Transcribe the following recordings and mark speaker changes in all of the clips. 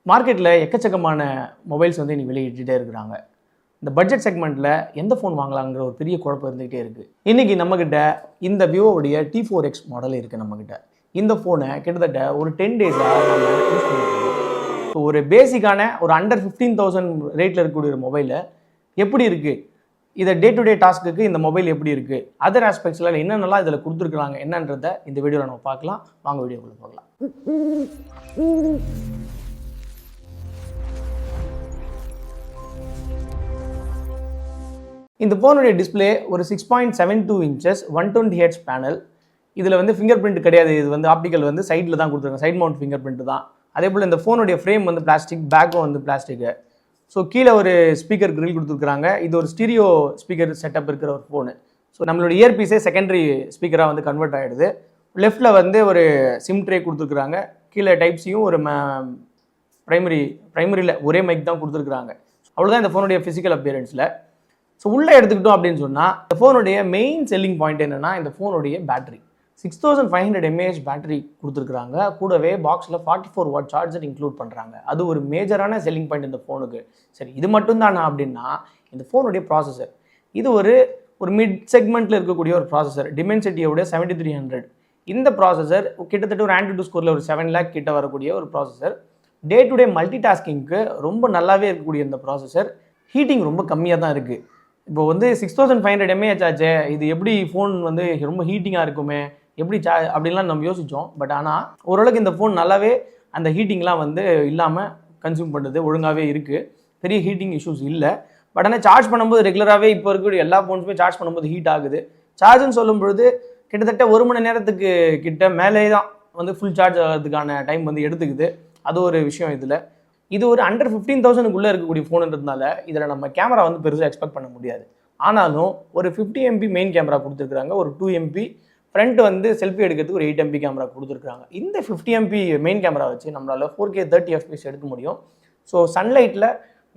Speaker 1: மார்க்கெட்டில் எக்கச்சக்கமான மொபைல்ஸ் வந்து இன்னைக்கு வெளியிட்டுட்டே இருக்கிறாங்க. இந்த பட்ஜெட் செக்மெண்ட்டில் எந்த ஃபோன் வாங்கலாங்கிற ஒரு பெரிய குழப்பம் இருந்துகிட்டே இருக்குது. இன்றைக்கி நம்மக்கிட்ட இந்த விவோவுடைய T4X மாடல் இருக்குது நம்மக்கிட்ட. இந்த ஃபோனை கிட்டத்தட்ட ஒரு 10 டேஸாக நம்ம யூஸ் பண்ணிட்டுருக்கோம். ஸோ ஒரு பேசிக்கான ஒரு அண்டர் 15,000 ரேட்டில் இருக்கக்கூடிய ஒரு மொபைலை எப்படி இருக்குது, இதை டே டு டே டாஸ்க்கு இந்த மொபைல் எப்படி இருக்குது, அதர் ஆஸ்பெக்ட்ஸில் என்னென்னலாம் இதில் கொடுத்துருக்குறாங்க என்னன்றதை இந்த வீடியோவில் நம்ம பார்க்கலாம். வாங்க வீடியோக்குள்ளே பார்க்கலாம். இந்த ஃபோனுடைய டிஸ்பிளே ஒரு 6.72 இன்ச்சஸ் 120 ஹெர்ட்ஸ் பேனல். இதில் வந்து ஃபிங்கர் பிரிண்ட் கிடையாது, இது வந்து ஆப்டிக்கல் வந்து சைடில் தான் கொடுத்துருக்காங்க, சைட் மவுண்ட் ஃபிங்கர் பிரிண்ட் தான். அதே போல் இந்த ஃபோனுடைய ஃப்ரேம் வந்து பிளாஸ்டிக், பேக்கும் வந்து பிளாஸ்டிக்கு. ஸோ கீழே ஒரு ஸ்பீக்கர் கிரில் கொடுத்துருக்காங்க. இது ஒரு ஸ்டீரியோ ஸ்பீக்கர் செட்டப் இருக்கிற ஒரு ஃபோனு. ஸோ நம்மளோட இயர்பீஸே செகண்டரி ஸ்பீக்கராக வந்து கன்வெர்ட் ஆகிடுது. லெஃப்ட்டில் வந்து ஒரு சிம் ட்ரே கொடுத்துருக்குறாங்க. கீழே டைப்ஸையும் ஒரு ப்ரைமரியில் ஒரே மைக் தான் கொடுத்துருக்குறாங்க. அவ்வளோதான் இந்த ஃபோனுடைய ஃபிசிக்கல் அப்பியரன்ஸில். ஸோ உள்ளே எடுத்துக்கிட்டோம் அப்படின்னு சொன்னால் இந்த ஃபோனுடைய மெயின் செல்லிங் பாயிண்ட் என்னென்னா இந்த ஃபோனுடைய பேட்டரி 6500 mAh பேட்டரி கொடுத்துருக்குறாங்க. கூடவே பாக்ஸில் 44 வாட் சார்ஜர் இன்க்ளூட் பண்ணுறாங்க. அது ஒரு மேஜரான செல்லிங் பாயிண்ட் இந்த ஃபோனுக்கு. சரி, இது மட்டும் தானா அப்படின்னா இந்த ஃபோனுடைய ப்ராசஸர், இது ஒரு மிட் செக்மெண்ட்டில் இருக்கக்கூடிய ஒரு ப்ராசஸர், டிமென்சிட்டியோட 7300. இந்த ப்ராசஸர் கிட்டத்தட்ட ஒரு ஆண்ட்ராய்டு ஸ்கோரில் ஒரு 7 lakh கிட்ட வரக்கூடிய ஒரு processor. Day to day multi டாஸ்கிங்க்கு ரொம்ப நல்லாவே இருக்கக்கூடிய இந்த ப்ராசஸர் ஹீட்டிங் ரொம்ப கம்மியாக தான் இருக்குது. இப்போ வந்து 6500 mAh ஆச்சு, இது எப்படி ஃபோன் வந்து ரொம்ப ஹீட்டிங்காக இருக்குமே, எப்படி அப்படின்லாம் நம்ம யோசித்தோம். பட் ஆனால் ஓரளவுக்கு இந்த ஃபோன் நல்லாவே அந்த ஹீட்டிங்லாம் வந்து இல்லாமல் கன்சியூம் பண்ணுறது ஒழுங்காகவே இருக்குது. பெரிய ஹீட்டிங் இஷ்யூஸ் இல்லை. பட் ஆனால் சார்ஜ் பண்ணும்போது ரெகுலராகவே இப்போ இருக்கக்கூடிய எல்லா ஃபோன்ஸுமே சார்ஜ் பண்ணும்போது ஹீட் ஆகுது. சார்ஜ்னு சொல்லும் பொழுது கிட்டத்தட்ட 1 மணி நேரத்துக்கு கிட்ட மேலே தான் வந்து ஃபுல் சார்ஜ் ஆகிறதுக்கான டைம் வந்து எடுத்துக்குது. அது ஒரு விஷயம். இது ஒரு அண்டர் 15,000க்குள்ளே இருக்கக்கூடிய ஃபோனுன்றதுனால இதில் நம்ம கேமரா வந்து பெருசாக எக்ஸ்பெக்ட் பண்ண முடியாது. ஆனாலும் ஒரு 50 MP மெயின் கேமரா கொடுத்துருக்குறாங்க. ஒரு 2 MP ஃப்ரண்ட் வந்து செல்ஃபி எடுக்கிறதுக்கு ஒரு 8 MP கேமரா கொடுத்துருக்குறாங்க. இந்த 50 MP மெயின் கேமரா வச்சு நம்மளால் 4K 30 FPS எடுக்க முடியும். ஸோ சன்லைட்டில்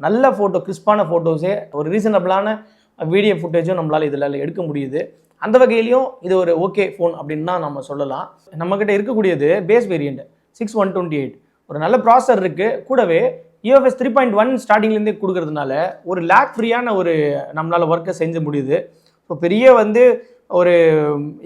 Speaker 1: நல்ல ஃபோட்டோ, கிறிஸ்பான ஃபோட்டோஸே, ஒரு ரீசனபிளான வீடியோ ஃபுட்டேஜும் நம்மளால் இதில் எடுக்க முடியுது. அந்த வகையிலையும் இது ஒரு ஓகே ஃபோன் அப்படின்னு தான் நம்ம சொல்லலாம். நம்மக்கிட்ட இருக்கக்கூடியது பேஸ் வேரியண்ட் 6128. ஒரு நல்ல ப்ராசஸர் இருக்குது. கூடவே UFS 3.1 ஸ்டார்டிங்லேருந்தே கொடுக்கறதுனால ஒரு லேக் ஃப்ரீயான ஒரு நம்மளால் ஒர்க்கை செஞ்ச முடியுது. ஸோ பெரிய வந்து ஒரு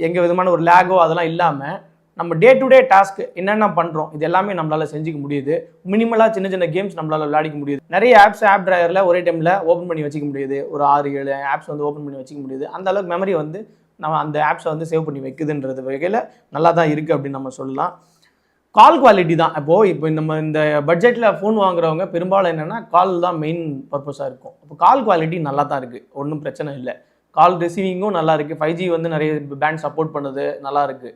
Speaker 1: எங்கள் விதமான ஒரு லேகோ அதெல்லாம் இல்லாமல் நம்ம டே டு டே டாஸ்க் என்னென்ன பண்ணுறோம் இது எல்லாமே நம்மளால் செஞ்சுக்க முடியுது. மினிமலாக சின்ன சின்ன கேம்ஸ் நம்மளால் விளையாடிக்க முடியுது. நிறைய ஆப் டிரைவரில் ஒரே டைமில் ஓப்பன் பண்ணி வச்சுக்க முடியுது. ஒரு 6-7 ஆப்ஸ் வந்து ஓப்பன் பண்ணி வச்சுக்க முடியுது. அந்த அளவுக்கு மெமரி வந்து நம்ம அந்த ஆப்ஸை வந்து சேவ் பண்ணி வைக்குதுன்றது வகையில் நல்லா தான் இருக்குது அப்படின்னு நம்ம சொல்லலாம். கால் குவாலிட்டி தான். இப்போ நம்ம இந்த பட்ஜெட்டில் ஃபோன் வாங்குறவங்க பெரும்பாலும் என்னென்னா கால் தான் மெயின் பர்பஸாக இருக்கும். அப்போ கால் குவாலிட்டி நல்லா தான் இருக்குது, ஒன்றும் பிரச்சனை இல்லை. கால் ரிசீவிங்கும் நல்லா இருக்குது. 5G வந்து நிறைய பேண்ட் சப்போர்ட் பண்ணுது, நல்லா இருக்குது.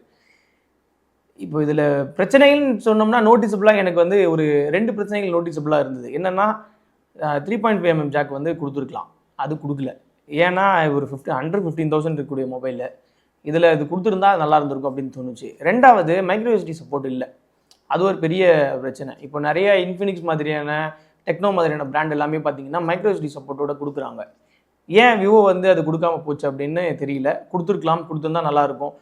Speaker 1: இப்போ இதில் பிரச்சனைன்னு சொன்னோம்னா நோட்டிசபிளாக எனக்கு வந்து ஒரு 2 பிரச்சனைகள் நோட்டிசபிளாக இருந்தது. என்னென்னா 3.5mm ஜாக் வந்து கொடுத்துருக்கலாம், அது கொடுக்கல. ஏன்னா ஒரு அண்டர் 15,000 இருக்கக்கூடிய மொபைலில் இதில் இது கொடுத்துருந்தா நல்லா இருந்திருக்கும் அப்படின்னு தோணுச்சு. ரெண்டாவது மைக்ரோ SD சப்போர்ட் இல்லை, அது ஒரு பெரிய பிரச்சனை. இப்போ நிறைய இன்ஃபினிக்ஸ் மாதிரியான, டெக்னோ மாதிரியான பிராண்ட் எல்லாமே பார்த்தீங்கன்னா மைக்ரோ SD சப்போர்ட்டோட கொடுக்குறாங்க. ஏன் விவோ வந்து அது கொடுக்காம போச்சு அப்படின்னு தெரியல. கொடுத்துருக்கலாம், கொடுத்துருந்தா நல்லாயிருக்கும்.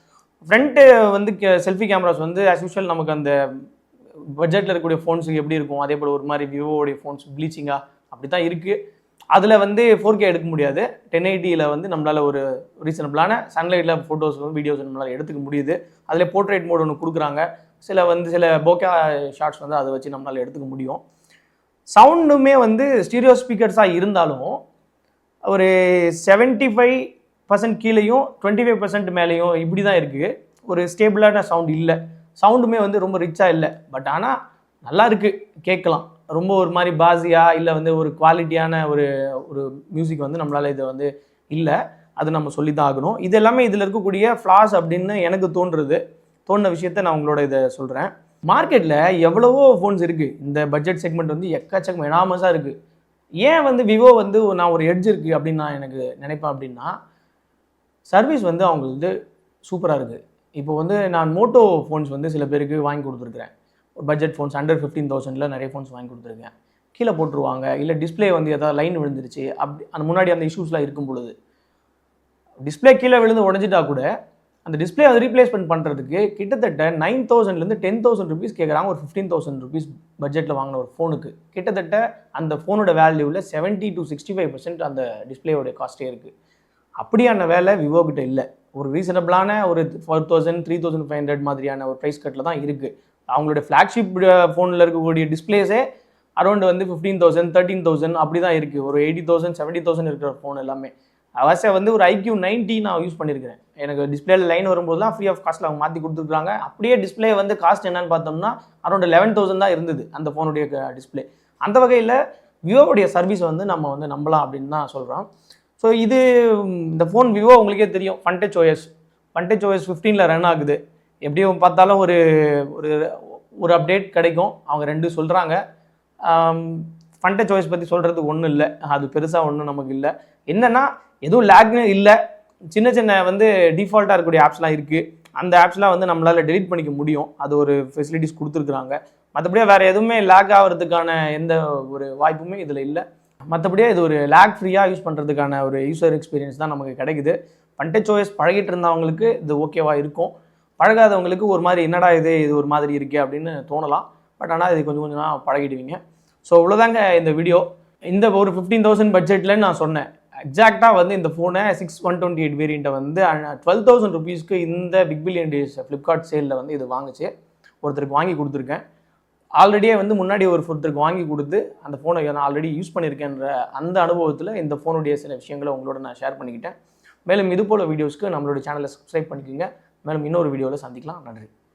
Speaker 1: ஃப்ரண்ட்டு வந்து செல்ஃபி கேமராஸ் வந்து ஆஸ் யூஷுவல் நமக்கு அந்த பட்ஜெட்டில் இருக்கக்கூடிய ஃபோன்ஸுக்கு எப்படி இருக்கும் அதே போல் ஒரு மாதிரி விவோடைய ஃபோன்ஸ் ப்ளீச்சிங்காக அப்படி தான் இருக்குது. அதில் வந்து 4K எடுக்க முடியாது. 1080யில் வந்து நம்மளால் ஒரு ரீசனபிளான சன்லைட்டில் ஃபோட்டோஸ் வீடியோஸ் நம்மளால் எடுத்துக்க முடியுது. அதில் போர்ட்ரேட் மோட் ஒன்று கொடுக்குறாங்க. சில போக்கா ஷார்ட்ஸ் வந்து அதை வச்சு நம்மளால் எடுத்துக்க முடியும். சவுண்டுமே வந்து ஸ்டீரியோ ஸ்பீக்கர்ஸாக இருந்தாலும் ஒரு 75% கீழேயும் 25% மேலேயும் இப்படி தான் இருக்குது. ஒரு ஸ்டேபிளான சவுண்ட் இல்லை. சவுண்டுமே வந்து ரொம்ப ரிச்சாக இல்லை. பட் ஆனால் நல்லா இருக்குது, கேட்கலாம். ரொம்ப ஒரு மாதிரி பாஸியாக இல்லை வந்து ஒரு குவாலிட்டியான ஒரு மியூசிக் வந்து நம்மளால் இதை வந்து இல்லை, அது நம்ம சொல்லி தான் ஆகணும். இது எல்லாமே இதில் இருக்கக்கூடிய ஃப்ளாஸ் அப்படின்னு எனக்கு தோணுன விஷயத்தை நான் உங்களோட இதை சொல்கிறேன். மார்க்கெட்டில் எவ்வளவோ ஃபோன்ஸ் இருக்குது. இந்த பட்ஜெட் செக்மெண்ட் வந்து எக்கச்சக்கம் எனாமஸாக இருக்குது. ஏன் வந்து விவோ வந்து நான் ஒரு எட்ஜ் இருக்குது அப்படின்னு நான் எனக்கு நினைப்பேன் அப்படின்னா, சர்வீஸ் வந்து அவங்களுக்கு சூப்பராக இருக்குது. இப்போ வந்து நான் மோட்டோ ஃபோன்ஸ் வந்து சில பேருக்கு வாங்கி கொடுத்துருக்குறேன். பட்ஜெட் ஃபோன்ஸ் அண்டர் 15,000 நிறைய ஃபோன்ஸ் வாங்கி கொடுத்துருக்கேன். கீழே போட்டுருவாங்க, இல்லை டிஸ்பிளே வந்து எதாவது லைன் விழுந்துருச்சு அப்படி அந்த முன்னாடி அந்த இஷ்யூஸ்லாம் இருக்கும் பொழுது டிஸ்பிளே கீழே விழுந்து உடஞ்சிட்டா கூட அந்த டிஸ்பிளே வந்து ரீப்ளேஸ்மெண்ட் பண்ணுறதுக்கு கிட்டத்தட்ட 9,000லேருந்து 10,000 ருபீஸ் கேட்குறாங்க. ஒரு 15,000 ருபீஸ் பட்ஜெட்டில் வாங்கின ஒரு ஃபோனுக்கு கிட்டத்தட்ட அந்த ஃபோனோட வேல்யூவில் 70 to 65% அந்த டிஸ்பிளேயோட காஸ்ட்டே இருக்குது. அப்படியான வேலை விவோ கிட்ட இல்லை. ஒரு ரீசனபிளான ஒரு 4,000 3,500 மாதிரியான ஒரு ப்ரைஸ் கட்டில் தான் இருக்குது. அவங்களோட ஃப்ளாக்ஷிப் ஃபோனில் இருக்கக்கூடிய டிஸ்பிளேஸே அரௌண்ட் வந்து 15,000 13,000 அப்படி தான் இருக்குது. ஒரு 80,000 70,000 இருக்கிற ஃபோன் எல்லாமே. அவசியம் வந்து ஒரு IQ 90 நான் யூஸ் பண்ணியிருக்கிறேன். எனக்கு டிஸ்பிளேல லைன் வரும்போதுலாம் ஃப்ரீ ஆஃப் காஸ்ட்டில் அவங்க மாற்றி கொடுத்துருக்காங்க. அப்படியே டிஸ்பிளே வந்து காஸ்ட் என்னன்னு பார்த்தோம்னா அரௌண்ட் 11,000 தான் இருந்தது அந்த ஃபோனுடைய டிஸ்பிளே. அந்த வகையில் விவோவுடைய சர்வீஸ் வந்து நம்ம வந்து நம்பலாம் அப்படின்னு தான் சொல்கிறோம். ஸோ இந்த ஃபோன் விவோ உங்களுக்கே தெரியும், ஃபன்டச் OS 15ல் ரன் ஆகுது. எப்படியும் பார்த்தாலும் ஒரு ஒரு ஒரு அப்டேட் கிடைக்கும். அவங்க 2 சொல்கிறாங்க. ஃபன்டச் OS பற்றி சொல்கிறதுக்கு ஒன்றும் இல்லை, அது பெருசாக ஒன்றும் நமக்கு இல்லை. என்னென்னா எதுவும் லேக்னு இல்லை, சின்ன சின்ன வந்து டிஃபால்ட்டாக இருக்கக்கூடிய ஆப்ஸ்லாம் இருக்குது. அந்த ஆப்ஸ்லாம் வந்து நம்மளால் டெலிட் பண்ணிக்க முடியும். அது ஒரு ஃபெசிலிட்டிஸ் கொடுத்துருக்குறாங்க. மற்றபடியாக வேறு எதுவுமே லேக் ஆகிறதுக்கான எந்த ஒரு வாய்ப்புமே இதில் இல்லை. மற்றபடியாக இது ஒரு லேக் ஃப்ரீயாக யூஸ் பண்ணுறதுக்கான ஒரு யூசர் எக்ஸ்பீரியன்ஸ் தான் நமக்கு கிடைக்குது. ஃபன்டச் OS பழகிட்டு இருந்தவங்களுக்கு இது ஓகேவாக இருக்கும். பழகாதவங்களுக்கு ஒரு மாதிரி என்னடா இது ஒரு மாதிரி இருக்கே அப்படின்னு தோணலாம். பட் ஆனால் இது கொஞ்சம் கொஞ்சமாக பழகிடுவீங்க. ஸோ இவ்வளோதாங்க இந்த வீடியோ. இந்த ஒரு 15,000 பட்ஜெட்டில் நான் சொன்னேன். எக்ஸாக்டாக வந்து இந்த ஃபோனை 6/128 வேரியண்ட்டை வந்து 12,000 ருபீஸ்க்கு இந்த பிக் பில்லியன் டேஸ் ஃப்ளிப்கார்ட் சேலில் வந்து இது வாங்குச்சு. ஒருத்தருக்கு வாங்கி கொடுத்துருக்கேன். ஆல்ரெடியே வந்து முன்னாடி ஒருத்தருக்கு வாங்கி கொடுத்து அந்த ஃபோனை நான் ஆல்ரெடி யூஸ் பண்ணியிருக்கேன்ற அந்த அனுபவத்தில் இந்த ஃபோனுடைய சில விஷயங்களை உங்களோட நான் ஷேர் பண்ணிக்கிட்டேன். மேலும் இது போல் வீடியோஸ்க்கு நம்மளோட சேனலை சப்ஸ்கிரைப் பண்ணிக்கோங்க. மேலும் இன்னொரு வீடியோவில் சந்திக்கலாம். நன்றி.